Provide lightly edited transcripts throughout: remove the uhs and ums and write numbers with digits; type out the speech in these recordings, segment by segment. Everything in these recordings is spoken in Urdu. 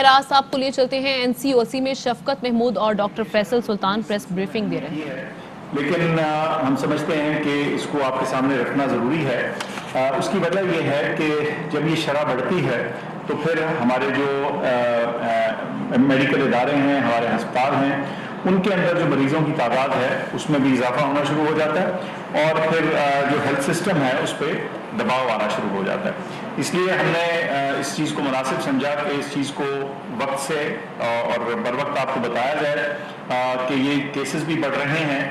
خیرات صاحب کو لیے چلتے ہیں۔ NCOC میں شفقت محمود اور ڈاکٹر فیصل سلطان پریس بریفنگ دے رہے ہیں، لیکن ہم سمجھتے ہیں کہ اس کو آپ کے سامنے رکھنا ضروری ہے۔ اس کی وجہ یہ ہے کہ جب یہ شرح بڑھتی ہے تو پھر ہمارے جو میڈیکل ادارے ہیں، ہمارے ہسپتال ہیں، ان کے اندر جو مریضوں کی تعداد ہے اس میں بھی اضافہ ہونا شروع ہو جاتا ہے، اور پھر جو ہیلتھ سسٹم ہے اس پہ دباؤ آنا شروع ہو جاتا ہے۔ اس لیے ہم نے اس چیز کو مناسب سمجھا کہ اس چیز کو وقت سے اور بر وقت آپ کو بتایا جائے کہ یہ کیسز بھی بڑھ رہے ہیں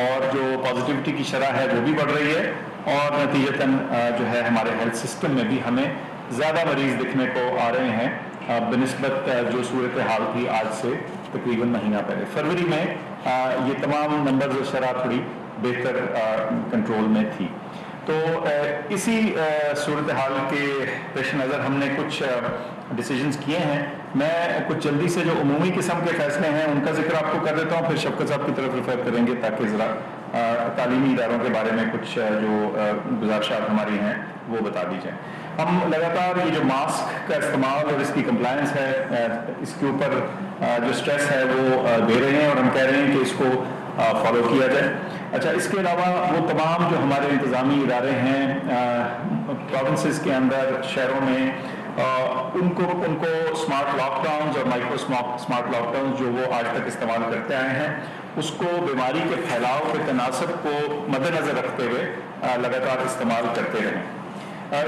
اور جو پازیٹیوٹی کی شرح ہے وہ بھی بڑھ رہی ہے، اور نتیجتاً جو ہے ہمارے ہیلتھ سسٹم میں بھی ہمیں زیادہ مریض دکھنے کو آ رہے ہیں بنسبت جو صورتحال تھی آج سے تقریباً مہینہ پہلے۔ فروری میں یہ تمام نمبرز و شرح تھوڑی بہتر کنٹرول میں تھی۔ تو اسی صورتحال کے پیش نظر ہم نے کچھ ڈیسیجنز کیے ہیں۔ میں کچھ جلدی سے جو عمومی قسم کے فیصلے ہیں ان کا ذکر آپ کو کر دیتا ہوں، پھر شفقت صاحب کی طرف ریفر کریں گے تاکہ ذرا تعلیمی اداروں کے بارے میں کچھ جو گزارشات ہماری ہیں وہ بتا دی جائیں۔ ہم لگاتار یہ جو ماسک کا استعمال اور اس کی کمپلائنس ہے اس کے اوپر جو سٹریس ہے وہ دے رہے ہیں، اور ہم کہہ رہے ہیں کہ اس کو فالو کیا جائے۔ اچھا، اس کے علاوہ وہ تمام جو ہمارے انتظامی ادارے ہیں پروونسز کے اندر، شہروں میں، ان کو اسمارٹ لاک ڈاؤنز اور مائکرو اسمارٹ لاک ڈاؤنز جو وہ آج تک استعمال کرتے آئے ہیں، اس کو بیماری کے پھیلاؤ کے تناسب کو مد نظر رکھتے ہوئے لگاتار استعمال کرتے رہیں۔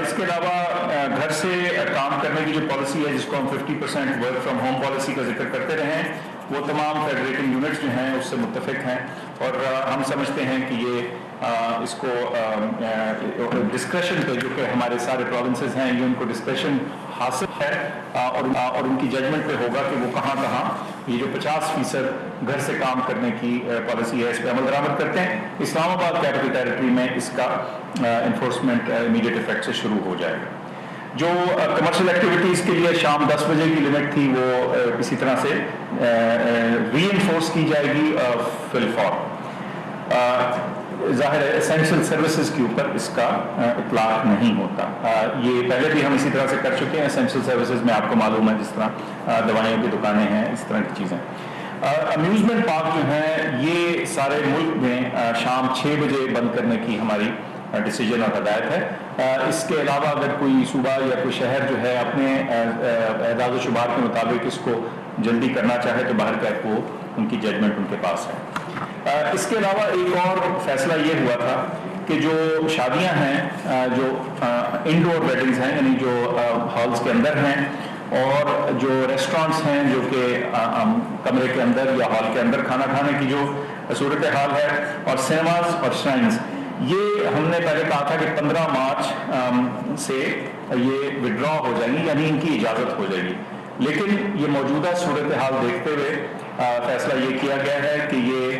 اس کے علاوہ گھر سے کام کرنے کی جو پالیسی ہے، جس کو ہم 50% ورک فرام ہوم پالیسی کا ذکر کرتے رہے ہیں، وہ تمام فیڈریٹنگ یونٹس جو ہیں اس سے متفق ہیں، اور ہم سمجھتے ہیں کہ یہ اس کو ڈسکریشن پہ، جو کہ ہمارے سارے پروونسز ہیں، یہ ان کو ڈسکریشن حاصل ہے، اور ان کی ججمنٹ پہ ہوگا کہ وہ کہاں یہ جو 50% گھر سے کام کرنے کی پالیسی ہے اس پہ عمل درآمد کرتے ہیں۔ اسلام آباد کیپٹل ٹیریٹری میں اس کا انفورسمنٹ امیڈیٹ افیکٹ سے شروع ہو جائے گا۔ جو کمرشل ایکٹیویٹیز کے لیے شام 10 بجے کی لمٹ تھی، وہ اسی طرح سے ری انفورس کی جائے گی فی الفور۔ ظاہر ہے اسینشل سروسز کے اوپر اس کا اطلاق نہیں ہوتا۔ یہ پہلے بھی ہم اسی طرح سے کر چکے ہیں۔ اسینشل سروسز میں آپ کو معلوم ہے جس طرح دوائیوں کی دکانیں ہیں، اس طرح کی چیزیں۔ امیوزمنٹ پارک جو ہیں یہ سارے ملک میں شام 6 بجے بند کرنے کی ہماری ڈیسیجن اور ہدایت ہے۔ اس کے علاوہ اگر کوئی صوبہ یا کوئی شہر جو ہے اپنے اعداد و شمار کے مطابق اس کو جلدی کرنا چاہے تو باہر کا وہ ان کی ججمنٹ ان کے پاس ہے۔ اس کے علاوہ ایک اور فیصلہ یہ ہوا تھا کہ جو شادیاں ہیں، جو انڈور ویڈنگز ہیں، یعنی جو ہالز کے اندر ہیں، اور جو ریسٹورانٹس ہیں جو کہ کمرے کے اندر یا ہال کے اندر کھانا کھانے کی جو صورتحال ہے، اور سینماز اور شرائنز، یہ ہم نے پہلے کہا تھا کہ 15 مارچ سے یہ وڈرا ہو جائیں گی، یعنی ان کی اجازت ہو جائے گی، لیکن یہ موجودہ صورتحال دیکھتے ہوئے فیصلہ یہ کیا گیا ہے کہ یہ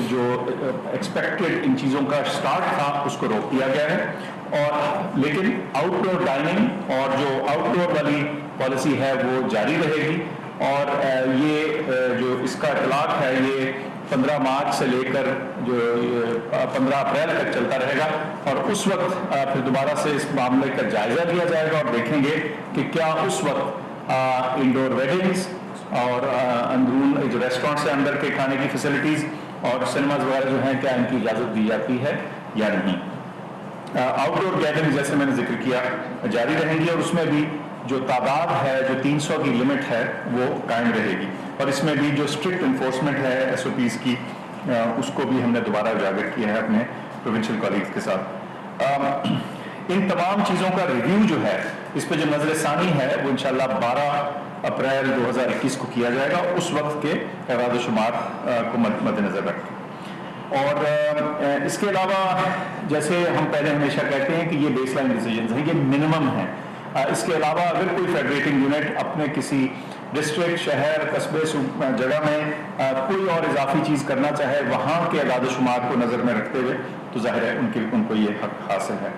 جو ایکسپیکٹڈ ان چیزوں کا سٹارٹ تھا اس کو روک دیا گیا ہے، اور لیکن آؤٹ ڈور ڈائننگ اور جو آؤٹ ڈور والی پالیسی ہے وہ جاری رہے گی، اور یہ جو اس کا اطلاق ہے یہ 15 مارچ سے لے کر جو 15 اپریل تک چلتا رہے گا، اور اس وقت پھر دوبارہ سے اس معاملے کا جائزہ لیا جائے گا، اور دیکھیں گے کہ کیا اس وقت انڈور ویڈنگز اور اندرون جو ریسٹورینٹس ہیں اندر کے کھانے کی فیسلٹیز اور سینماز وغیرہ جو ہیں، کیا ان کی اجازت دی جاتی ہے یا نہیں۔ آؤٹ ڈور گیدرنگ جیسے میں نے ذکر کیا جاری رہیں گی، اور اس میں بھی جو تعداد ہے، جو 300 کی لمٹ ہے وہ قائم رہے گی، اور اس میں بھی جو اسٹرکٹ انفورسمنٹ ہے SOPs کی، اس کو بھی ہم نے دوبارہ اجاگر کیا ہے اپنے پروونشل کالیگز کے ساتھ۔ ان تمام چیزوں کا ریویو جو ہے، اس پہ جو نظر ثانی ہے وہ انشاءاللہ 12 اپریل 2021 کو کیا جائے گا، اس وقت کے اعداد و شمار کو مد نظر رکھ کے۔ اور اس کے علاوہ جیسے ہم پہلے ہمیشہ کہتے ہیں کہ یہ بیس لائن ڈیسیجنز ہیں، یہ منیمم ہیں۔ اس کے علاوہ اگر کوئی فیڈریٹنگ یونٹ اپنے کسی ڈسٹرکٹ، شہر، قصبے، جگہ میں کوئی اور اضافی چیز کرنا چاہے، وہاں کے اعداد و شمار کو نظر میں رکھتے ہوئے، تو ظاہر ہے ان کو یہ حق حاصل ہے۔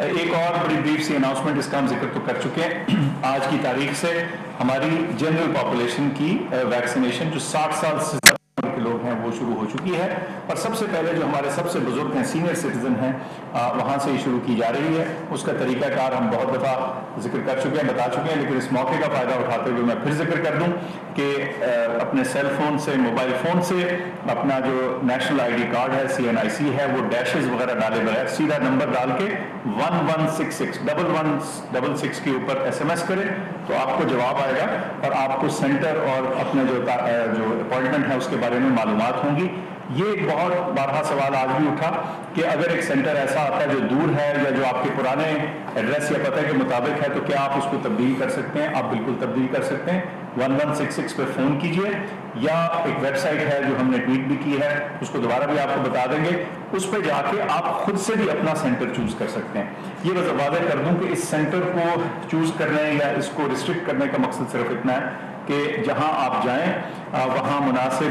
ایک اور بڑی بریف سی اناؤنسمنٹ، اس کا ہم ذکر تو کر چکے ہیں۔ آج کی تاریخ سے ہماری جنرل پاپولیشن کی ویکسینیشن جو 60 سال سے زیادہ کے لوگ ہیں وہ شروع ہو چکی ہے، اور سب سے پہلے جو ہمارے سب سے بزرگ ہیں، سینئر سٹیزن ہیں، وہاں سے شروع کی جا رہی ہے۔ اس کا طریقہ کار ہم بہت دفعہ ذکر کر چکے ہیں، بتا چکے ہیں، لیکن اس موقع کا فائدہ اٹھاتے ہوئے میں پھر ذکر کر دوں کہ اپنے سیل فون سے، موبائل فون سے اپنا جو نیشنل آئی ڈی کارڈ ہے، CNIC ہے، وہ ڈیشز وغیرہ ڈالے بغیر سیدھا نمبر ڈال کے 1166 کے اوپر SMS کرے تو آپ کو جواب آئے گا، اور آپ کو سینٹر اور اپنے جو اپوائنٹمنٹ ہے اس کے بارے میں معلومات ہوں گی۔ یہ ایک بہت بارہا سوال آج بھی اٹھا کہ اگر ایک سینٹر ایسا آتا ہے جو دور ہے یا جو آپ کے پرانے ایڈریس یا پتہ کے مطابق ہے تو کیا آپ اس کو تبدیل کر سکتے ہیں؟ آپ بالکل تبدیل کر سکتے ہیں۔ 1166 پہ فون کیجئے، یا ایک ویب سائٹ ہے جو ہم نے ٹویٹ بھی کی ہے، اس کو دوبارہ بھی آپ کو بتا دیں گے، اس پہ جا کے آپ خود سے بھی اپنا سینٹر چوز کر سکتے ہیں۔ یہ بس واضح کر دوں کہ اس سینٹر کو چوز کرنے یا اس کو ریسٹرکٹ کرنے کا مقصد صرف اتنا ہے کہ جہاں آپ جائیں وہاں مناسب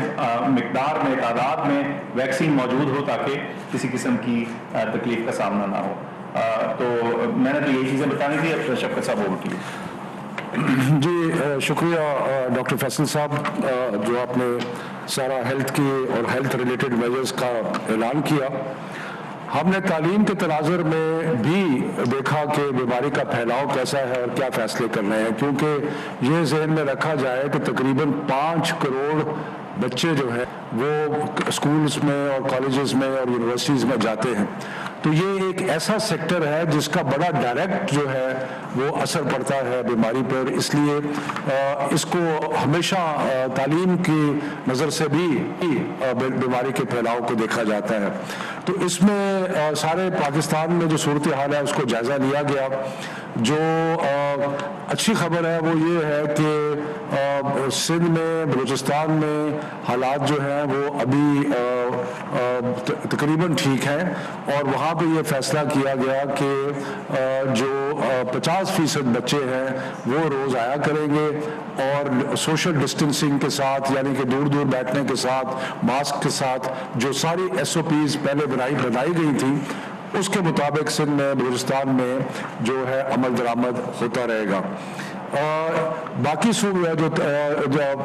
مقدار میں، تعداد میں ویکسین موجود ہو تاکہ کسی قسم کی تکلیف کا سامنا نہ ہو۔ تو میں نے تو یہی چیزیں بتانی تھی، اب شفقت صاحب اوور ٹو یو۔ جی شکریہ ڈاکٹر فیصل صاحب، جو آپ نے سارا ہیلتھ کی اور ہیلتھ ریلیٹڈ میجرز کا اعلان کیا۔ ہم نے تعلیم کے تناظر میں بھی دیکھا کہ بیماری کا پھیلاؤ کیسا ہے اور کیا فیصلے کرنے ہیں، کیونکہ یہ ذہن میں رکھا جائے کہ تقریباً 5 کروڑ بچے جو ہیں وہ اسکولز میں اور کالجز میں اور یونیورسٹیز میں جاتے ہیں، تو یہ ایک ایسا سیکٹر ہے جس کا بڑا ڈائریکٹ جو ہے وہ اثر پڑتا ہے بیماری پر۔ اس لیے اس کو ہمیشہ تعلیم کی نظر سے بھی بیماری کے پھیلاؤ کو دیکھا جاتا ہے۔ تو اس میں سارے پاکستان میں جو صورتحال ہے اس کو جائزہ لیا گیا۔ جو اچھی خبر ہے وہ یہ ہے کہ سندھ میں، بلوچستان میں حالات جو ہیں وہ ابھی تقریباً ٹھیک ہیں، اور وہاں پہ یہ فیصلہ کیا گیا کہ جو 50% بچے ہیں وہ روز آیا کریں گے، اور سوشل ڈسٹینسنگ کے ساتھ، یعنی کہ دور دور بیٹھنے کے ساتھ، ماسک کے ساتھ، جو ساری SOPs پہلے بنائی گئی تھی اس کے مطابق سندھ میں، بلوچستان میں جو ہے عمل درآمد ہوتا رہے گا۔ باقی صوبے جو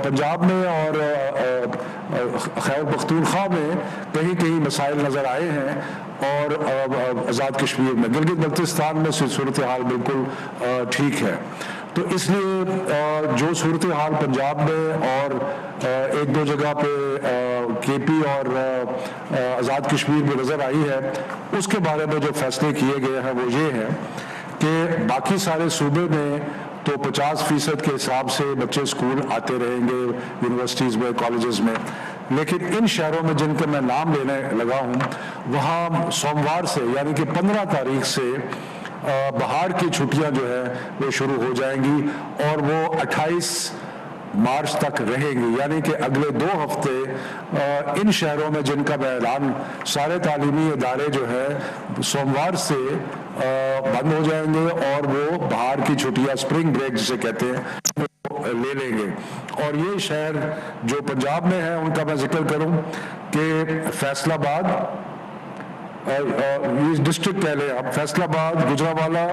پنجاب میں اور خیبر پختونخوا میں کہیں کہیں مسائل نظر آئے ہیں، اور آزاد کشمیر میں، گلگت بلتستان میں صورتحال بالکل ٹھیک ہے۔ تو اس لیے جو صورتحال پنجاب میں اور ایک دو جگہ پہ KP اور آزاد کشمیر میں نظر آئی ہے، اس کے بارے میں جو فیصلے کیے گئے ہیں وہ یہ ہے کہ باقی سارے صوبے میں تو 50% کے حساب سے بچے اسکول آتے رہیں گے، یونیورسٹیز میں، کالجز میں، لیکن ان شہروں میں جن کے میں نام لینے لگا ہوں وہاں سوموار سے، یعنی کہ 15 تاریخ سے بہار کی چھٹیاں جو ہے وہ شروع ہو جائیں گی، اور وہ 28 مارچ تک رہیں گی، یعنی کہ اگلے 2 ہفتے ان شہروں میں جن کا میں اعلان، سارے تعلیمی ادارے جو ہے سوموار سے بند ہو جائیں گے، اور وہ بہار کی چھٹیاں، اسپرنگ بریک جسے کہتے ہیں، وہ لے لیں گے۔ اور یہ شہر جو پنجاب میں ہیں ان کا میں ذکر کروں کہ فیصل آباد، ڈسٹرکٹ کہہ لیں آپ، فیصل آباد، گجرانوالہ،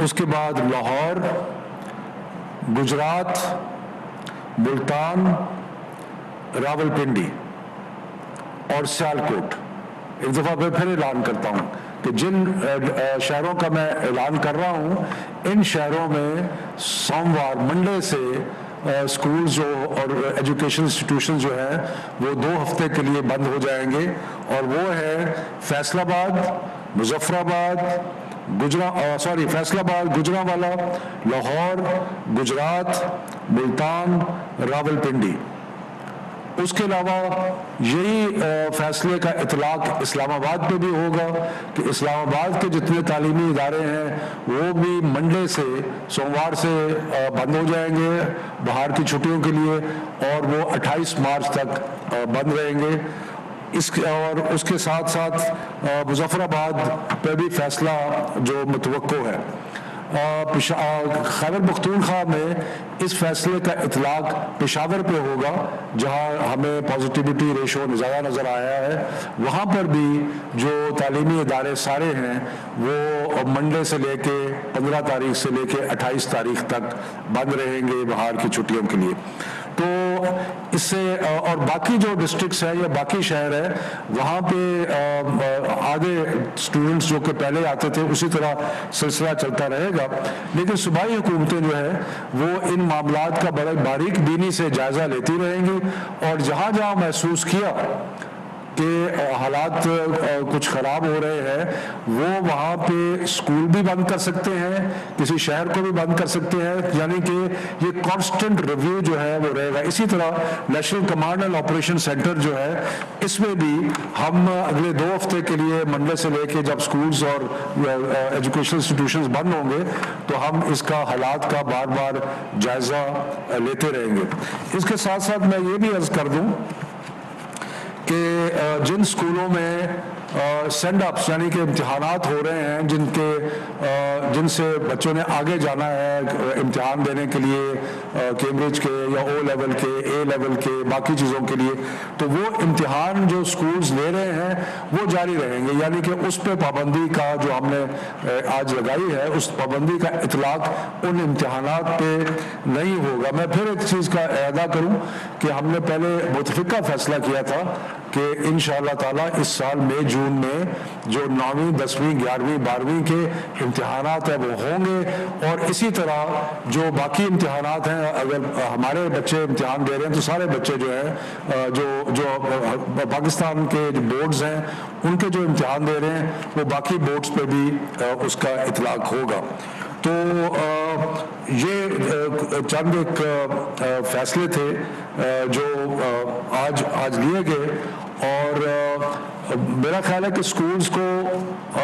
اس کے بعد لاہور، گجرات، ملتان، راول پنڈی اور سیالکوٹ۔ ایک دفعہ میں پھر اعلان کرتا ہوں کہ جن شہروں کا میں اعلان کر رہا ہوں ان شہروں میں سوموار، منڈے سے اسکول جو اور ایجوکیشن انسٹیٹیوشن جو ہیں وہ 2 ہفتے کے لیے بند ہو جائیں گے، اور وہ ہے فیصل آباد، مظفر آباد، فیصل آباد، گجرانوالہ، لاہور، گجرات، ملتان، راول پنڈی۔ اس کے علاوہ یہی فیصلے کا اطلاق اسلام آباد پہ بھی ہوگا کہ اسلام آباد کے جتنے تعلیمی ادارے ہیں وہ بھی منڈے سے، سوموار سے بند ہو جائیں گے بہار کی چھٹیوں کے لیے، اور وہ 28 مارچ تک بند رہیں گے۔ اور اس کے ساتھ ساتھ مظفر آباد پہ بھی فیصلہ جو متوقع ہے۔ خیبر پختونخوا میں اس فیصلے کا اطلاق پشاور پہ ہوگا جہاں ہمیں پازیٹیوٹی ریشو زیادہ نظر آیا ہے، وہاں پر بھی جو تعلیمی ادارے سارے ہیں وہ منڈے سے لے کے 15 تاریخ سے لے کے 28 تاریخ تک بند رہیں گے بہار کی چھٹیوں کے لیے۔ تو اس سے اور باقی جو ڈسٹرکٹس ہیں یا باقی شہر ہے وہاں پہ آگے اسٹوڈنٹس جو کہ پہلے آتے تھے اسی طرح سلسلہ چلتا رہے گا، لیکن صوبائی حکومتیں جو ہے وہ ان معاملات کا بڑے باریک بینی سے جائزہ لیتی رہیں گی، اور جہاں جہاں محسوس کیا کہ حالات کچھ خراب ہو رہے ہیں وہ وہاں پہ اسکول بھی بند کر سکتے ہیں، کسی شہر کو بھی بند کر سکتے ہیں، یعنی کہ یہ کانسٹنٹ ریویو جو ہے وہ رہے گا۔ اسی طرح national command and operation centre جو ہے اس میں بھی ہم اگلے 2 ہفتے کے لیے منڈے سے لے کے جب اسکولز اور ایجوکیشنل انسٹیٹیوشنز بند ہوں گے تو ہم اس کا حالات کا بار بار جائزہ لیتے رہیں گے۔ اس کے ساتھ ساتھ میں یہ بھی عرض کر دوں کہ جن اسکولوں میں سینڈ اپس یعنی کہ امتحانات ہو رہے ہیں جن سے بچوں نے آگے جانا ہے امتحان دینے کے لیے کیمبرج کے یا او لیول کے اے لیول کے باقی چیزوں کے لیے، تو وہ امتحان جو اسکولز لے رہے ہیں وہ جاری رہیں گے، یعنی کہ اس پہ پابندی کا جو ہم نے آج لگائی ہے اس پابندی کا اطلاق ان امتحانات پہ نہیں ہوگا۔ میں پھر ایک چیز کا اعادہ کروں کہ ہم نے پہلے متفقہ فیصلہ کیا تھا کہ انشاءاللہ تعالیٰ اس سال مئی جون میں جو 9ویں 10ویں 11ویں 12ویں کے امتحانات ہیں وہ ہوں گے، اور اسی طرح جو باقی امتحانات ہیں اگر ہمارے بچے امتحان دے رہے ہیں تو سارے بچے جو ہیں جو پاکستان کے جو بورڈز ہیں ان کے جو امتحان دے رہے ہیں وہ باقی بورڈز پہ بھی اس کا اطلاق ہوگا۔ تو یہ چند ایک فیصلے تھے جو آج لیے گئے، اور میرا خیال ہے کہ اسکولز کو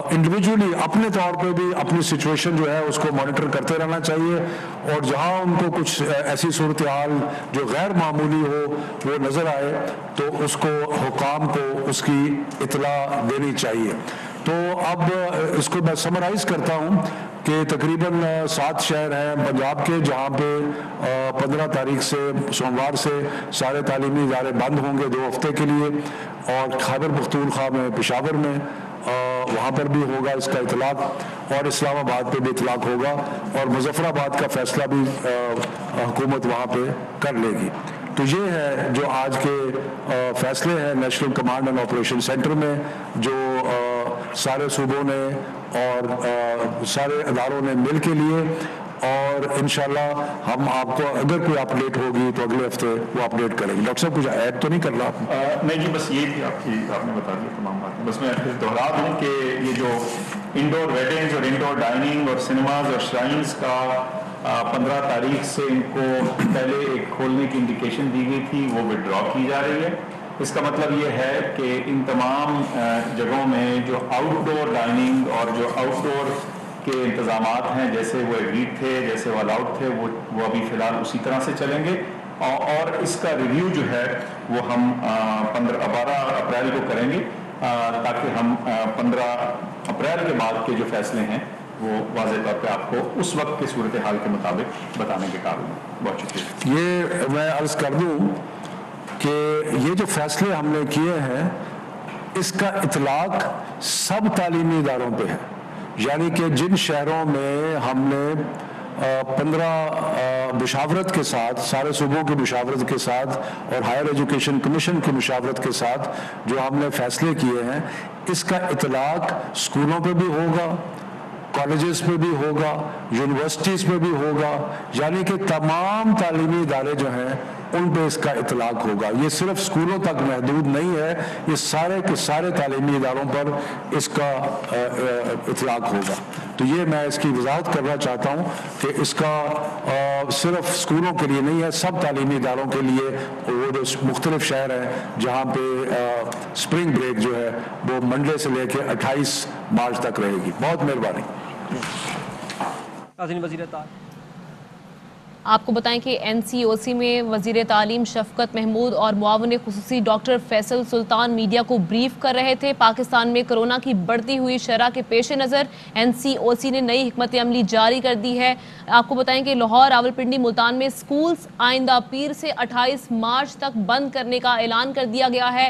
انڈیویجولی اپنے طور پہ بھی اپنی سچویشن جو ہے اس کو مانیٹر کرتے رہنا چاہیے، اور جہاں ان کو کچھ ایسی صورتحال جو غیر معمولی ہو وہ نظر آئے تو اس کو حکام کو اس کی اطلاع دینی چاہیے۔ تو اب اس کو میں سمرائز کرتا ہوں کہ تقریباً 7 شہر ہیں پنجاب کے جہاں پہ 15 تاریخ سے سوموار سے سارے تعلیمی ادارے بند ہوں گے 2 ہفتے کے لیے، اور خیبر پختونخوا میں پشاور میں وہاں پر بھی ہوگا اس کا اطلاق، اور اسلام آباد پہ بھی اطلاق ہوگا، اور مظفر آباد کا فیصلہ بھی حکومت وہاں پہ کر لے گی۔ تو یہ ہے جو آج کے فیصلے ہیں national command and operation centre میں، جو سارے صوبوں نے اور سارے اداروں نے مل کے لیے، اور انشاءاللہ ہم آپ کو اگر کوئی اپڈیٹ ہوگی تو اگلے ہفتے وہ اپڈیٹ کریں گے۔ ڈاکٹر صاحب کچھ ایڈ تو نہیں کر رہا؟ نہیں جی، بس یہ تھی آپ نے بتا دیا تمام باتیں۔ بس میں دوہرا دوں کہ یہ جو انڈور ویڈنگز اور انڈور ڈائننگ اور سنیماز اور شرائنز کا 15 تاریخ سے ان کو پہلے ایک کھولنے کی انڈیکیشن دی گئی تھی وہ وڈرا کی جا رہی ہے۔ اس کا مطلب یہ ہے کہ ان تمام جگہوں میں جو آؤٹ ڈور ڈائننگ اور جو آؤٹ ڈور کے انتظامات ہیں جیسے وہ ایگریڈ تھے، جیسے وہ الاؤڈ تھے، وہ ابھی فی الحال اسی طرح سے چلیں گے، اور اس کا ریویو جو ہے وہ ہم 12 اپریل کو کریں گے، تاکہ ہم 15 اپریل کے بعد کے جو فیصلے ہیں وہ واضح طور پہ آپ کو اس وقت کے صورتحال کے مطابق بتانے کے قابل ہیں۔ بہت شکریہ۔ یہ میں عرض کر دوں کہ یہ جو فیصلے ہم نے کیے ہیں اس کا اطلاق سب تعلیمی اداروں پہ ہے، یعنی کہ جن شہروں میں ہم نے 15 مشاورت کے ساتھ، سارے صوبوں کی مشاورت کے ساتھ اور ہائر ایجوکیشن کمیشن کی مشاورت کے ساتھ جو ہم نے فیصلے کیے ہیں، اس کا اطلاق اسکولوں پہ بھی ہوگا، کالجز پہ بھی ہوگا، یونیورسٹیز پہ بھی ہوگا، یعنی کہ تمام تعلیمی ادارے جو ہیں ان پہ اس کا اطلاق ہوگا۔ یہ صرف اسکولوں تک محدود نہیں ہے، یہ سارے کے سارے تعلیمی اداروں پر اس کا اطلاق ہوگا۔ تو یہ میں اس کی وضاحت کرنا چاہتا ہوں کہ اس کا صرف اسکولوں کے لیے نہیں ہے، سب تعلیمی اداروں کے لیے، وہ جو مختلف شہر ہیں جہاں پہ اسپرنگ بریک جو ہے وہ منڈے سے لے کے 28 مارچ تک رہے گی۔ بہت مہربانی۔ آپ کو بتائیں کہ این سی او سی میں وزیر تعلیم شفقت محمود اور معاون خصوصی ڈاکٹر فیصل سلطان میڈیا کو بریف کر رہے تھے۔ پاکستان میں کرونا کی بڑھتی ہوئی شرح کے پیش نظر این سی او سی نے نئی حکمت عملی جاری کر دی ہے۔ آپ کو بتائیں کہ لاہور، راولپنڈی، ملتان میں سکولز آئندہ پیر سے 28 مارچ تک بند کرنے کا اعلان کر دیا گیا ہے۔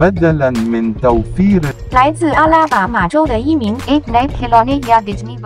بدلاً من توفير 来自阿拉巴马州的一名 Ape Night Helone 亚 Disney